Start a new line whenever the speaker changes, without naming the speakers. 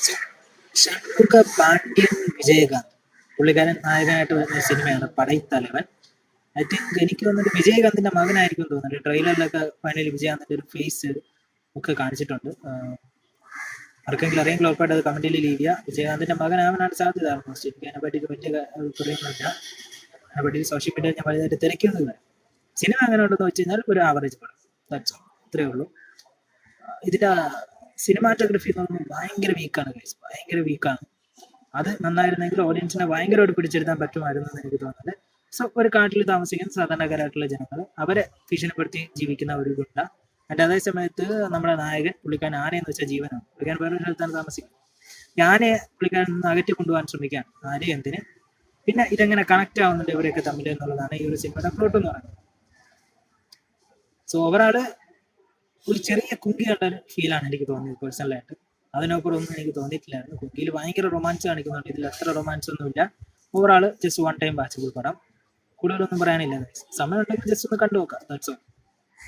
So Shanmukha Pandian Vijayakanth പുള്ളിക്കാരൻ നായകനായിട്ട് വരുന്ന സിനിമയാണ് പടൈത്തലവൻ. ഐ തിങ്ക് എനിക്ക് തോന്നുന്നുണ്ട് വിജയകാന്തിന്റെ മകനായിരിക്കും തോന്നുന്നുണ്ട്. ട്രെയിലറിലൊക്കെ ഫൈനലി വിജയകാന്തിന്റെ ഒരു ഫേസ് ഒക്കെ കാണിച്ചിട്ടുണ്ട്. ആർക്കെങ്കിലും അറിയെങ്കിൽ ഉറപ്പായിട്ട് അത് കമന്റിൽ ലീവ് ചെയ്യുക. വിജയകാന്തിന്റെ മകനാവാനാണ് സാധ്യത. ഓൾമോസ്റ്റ് എനിക്ക് അതിനെ പറ്റി വലിയ പറയുന്നില്ല. അതിനെ പറ്റി സോഷ്യൽ മീഡിയ ഞാൻ വലുതായിട്ട് തിരക്കൊന്നുമില്ല. സിനിമ അങ്ങനെ ഉണ്ടെന്ന് വെച്ച് കഴിഞ്ഞാൽ ഒരു ആവറേജ് പടം, ദാറ്റ്സ് ഓൾ, ഇത്രയേ ഉള്ളൂ. ഇതിന്റെ സിനിമാറ്റോഗ്രഫി എന്ന് പറയുമ്പോൾ ഭയങ്കര വീക്കാണ് ഗൈസ്, ഭയങ്കര വീക്കാണ്. അത് നന്നായിരുന്നെങ്കിൽ ഓഡിയൻസിനെ ഭയങ്കരമായിട്ട് പിടിച്ചെടുക്കാൻ പറ്റുമായിരുന്നു എന്ന് എനിക്ക് തോന്നുന്നത്. സോ ഒരു കാട്ടിൽ താമസിക്കുന്ന സാധാരണക്കാരായിട്ടുള്ള ജനങ്ങൾ, അവരെ ഭീഷണിപ്പെടുത്തി ജീവിക്കുന്ന ഒരു ഗുണ്ട. അതിന്റെ അതേ സമയത്ത് നമ്മുടെ നായകൻ പുള്ളിക്കാരൻ ആനയെന്ന് വെച്ചാൽ ജീവനാണ്. പുള്ളിക്കാരൻ വേറൊരു സ്ഥലത്താണ് താമസിക്കുന്നത്. ആനയെ പുള്ളിക്കാരൻ അകറ്റി കൊണ്ടുപോകാൻ ശ്രമിക്കുകയാണ്. ആനയെ എന്തിന്? പിന്നെ ഇതെങ്ങനെ കണക്ട് ആവുന്നുണ്ട് ഇവരൊക്കെ തമ്മിൽ എന്നുള്ളതാണ് ഈ ഒരു സിനിമയുടെ പ്ലോട്ട് എന്ന് പറയുന്നത്. സോ ഓവറാള് ഒരു ചെറിയ കുങ്കി കണ്ട ഫീലാണ് എനിക്ക് തോന്നിയത് പേഴ്സണലായിട്ട്. അതിനപ്പുറം ഒന്നും എനിക്ക് തോന്നിയിട്ടില്ലായിരുന്നു. കുങ്കിയിൽ ഭയങ്കര റൊമാൻസ് കാണിക്കുന്നുണ്ട്, ഇതിൽ അത്ര റൊമാൻസ് ഒന്നുമില്ല. ഓവറാള് ജസ്റ്റ് വൺ ടൈം വാച്ചബിൾ പടം, കൂടുതലൊന്നും പറയാനില്ല. സമയം ഉണ്ടെങ്കിൽ ജസ്റ്റ് ഒന്ന് കണ്ടു നോക്കാം, ദാറ്റ്സ് ഓൾ.